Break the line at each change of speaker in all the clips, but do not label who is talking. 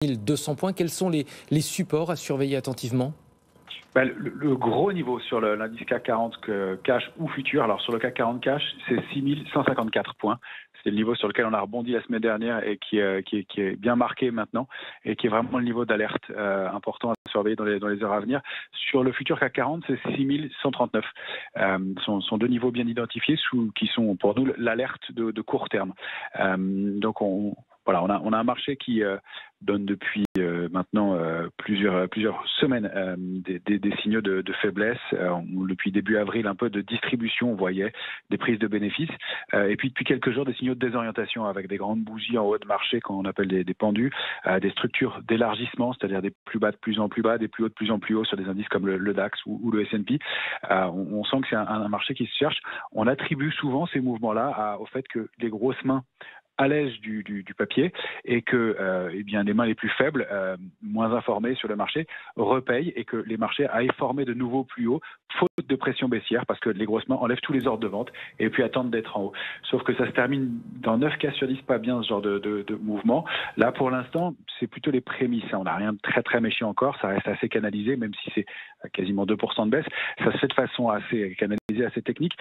200 points. Quels sont les supports à surveiller attentivement?
Le gros niveau sur l'indice CAC 40 cash ou futur, alors sur le CAC 40 cash, c'est 6154 points. C'est le niveau sur lequel on a rebondi la semaine dernière et qui est bien marqué maintenant et qui est vraiment le niveau d'alerte important à surveiller dans les heures à venir. Sur le futur CAC 40, c'est 6139. Sont deux niveaux bien identifiés qui sont pour nous l'alerte de court terme. Donc on a un marché qui donne depuis maintenant plusieurs semaines des signaux de faiblesse. Depuis début avril, un peu de distribution, on voyait des prises de bénéfices. Et puis depuis quelques jours, des signaux de désorientation avec des grandes bougies en haut de marché qu'on appelle des pendus, des structures d'élargissement, c'est-à-dire des plus bas de plus en plus bas, des plus hauts de plus en plus hauts sur des indices comme le DAX ou le S&P. On sent que c'est un marché qui se cherche. On attribue souvent ces mouvements-là au fait que les grosses mains allège du papier et que les mains les plus faibles, moins informées sur le marché, repayent et que les marchés aillent former de nouveaux plus hauts, faute de pression baissière, parce que les grosses mains enlèvent tous les ordres de vente et puis attendent d'être en haut. Sauf que ça se termine dans 9 cas sur 10 pas bien ce genre de mouvement. Là, pour l'instant, c'est plutôt les prémices. On n'a rien de très très méchant encore, ça reste assez canalisé, même si c'est quasiment 2% de baisse. Ça se fait de façon assez canalisée, assez technique.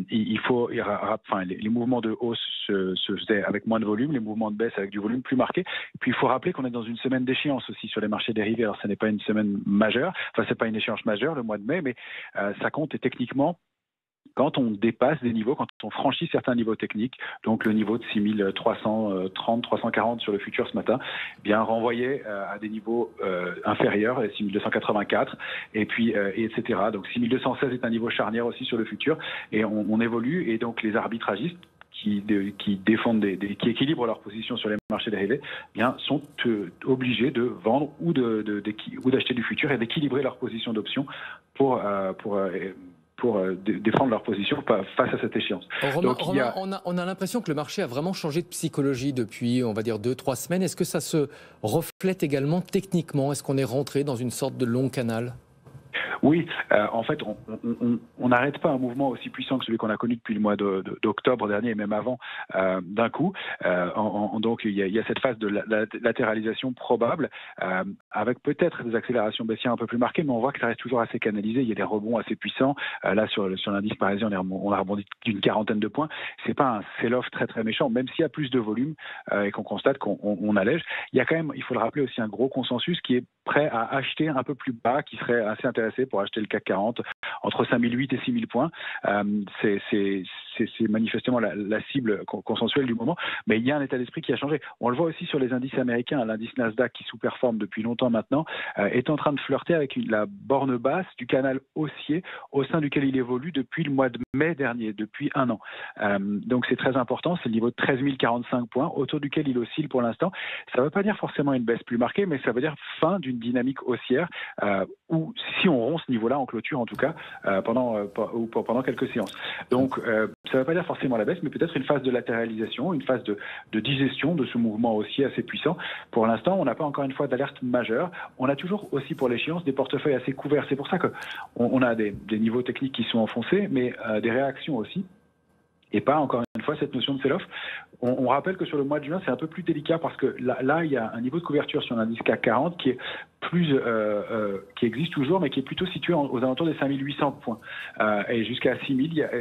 Les mouvements de hausse se faisaient avec moins de volume, les mouvements de baisse avec du volume plus marqué. Et puis il faut rappeler qu'on est dans une semaine d'échéance aussi sur les marchés dérivés. Alors ce n'est pas une semaine majeure, c'est pas une échéance majeure le mois de mai, mais ça compte et techniquement quand on dépasse des niveaux, quand on franchit certains niveaux techniques, donc le niveau de 6330, 340 sur le futur ce matin, bien renvoyé à des niveaux inférieurs, 6284, et puis etc. Donc 6216 est un niveau charnière aussi sur le futur, et on évolue, et donc les arbitragistes qui qui équilibrent leur position sur les marchés dérivés, sont obligés de vendre ou d'acheter du futur et d'équilibrer leur position d'option pour défendre leur position face à cette échéance.
Romain, on a l'impression que le marché a vraiment changé de psychologie depuis, on va dire, 2-3 semaines. Est-ce que ça se reflète également techniquement? Est-ce qu'on est rentré dans une sorte de long canal?
Oui, en fait, on n'arrête pas un mouvement aussi puissant que celui qu'on a connu depuis le mois d'octobre dernier et même avant d'un coup. Donc, il y a cette phase de latéralisation probable avec peut-être des accélérations baissières un peu plus marquées, mais on voit que ça reste toujours assez canalisé. Il y a des rebonds assez puissants. Là, sur l'indice parisien, on a rebondi d'une quarantaine de points. C'est pas un sell-off très très méchant, même s'il y a plus de volume et qu'on constate qu'on allège. Il y a quand même, il faut le rappeler aussi, un gros consensus qui est prêt à acheter un peu plus bas, qui serait assez intéressé pour acheter le CAC 40 entre 5008 et 6000 points. C'est manifestement la cible consensuelle du moment, mais il y a un état d'esprit qui a changé. On le voit aussi sur les indices américains. L'indice Nasdaq, qui sous-performe depuis longtemps maintenant, est en train de flirter avec la borne basse du canal haussier au sein duquel il évolue depuis le mois de mai dernier, depuis un an. Donc c'est très important, c'est le niveau de 13 045 points, autour duquel il oscille pour l'instant. Ça ne veut pas dire forcément une baisse plus marquée, mais ça veut dire fin d'une dynamique haussière, ou si on rompt ce niveau-là en clôture en tout cas, pendant quelques séances. Donc ça ne veut pas dire forcément la baisse, mais peut-être une phase de latéralisation, une phase de digestion de ce mouvement haussier assez puissant. Pour l'instant, on n'a pas encore une fois d'alerte majeure. On a toujours aussi pour l'échéance des portefeuilles assez couverts. C'est pour ça qu'on a des niveaux techniques qui sont enfoncés, mais des réactions aussi. Et pas, encore une fois, cette notion de sell-off. On rappelle que sur le mois de juin, c'est un peu plus délicat parce que là, il y a un niveau de couverture sur l'indice CAC 40 qui est qui existe toujours, mais qui est plutôt situé aux alentours des 5800 points. Et jusqu'à 6000, il y a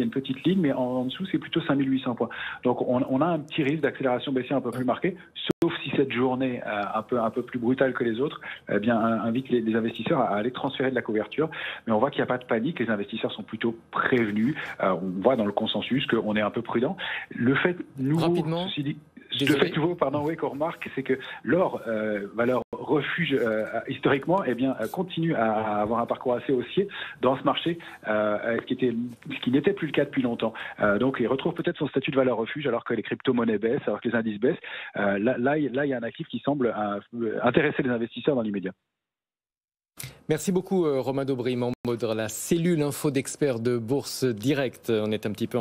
une petite ligne, mais en dessous, c'est plutôt 5800 points. Donc, on a un petit risque d'accélération baissière un peu plus marqué, sauf si cette journée un peu plus brutale que les autres, invite les investisseurs à aller transférer de la couverture. Mais on voit qu'il n'y a pas de panique, les investisseurs sont plutôt prévenus. On voit dans le consensus qu'on est un peu prudent. Le fait nouveau,
rapidement,
ceci dit, qu'on remarque, c'est que l'or, valeur refuge historiquement, continue à avoir un parcours assez haussier dans ce marché, ce qui n'était plus le cas depuis longtemps. Donc, il retrouve peut-être son statut de valeur refuge alors que les crypto-monnaies baissent, alors que les indices baissent. Là, il y a un actif qui semble intéresser les investisseurs dans l'immédiat.
Merci beaucoup Romain Daubry, membre de la cellule info d'experts de Bourse Direct. On est un petit peu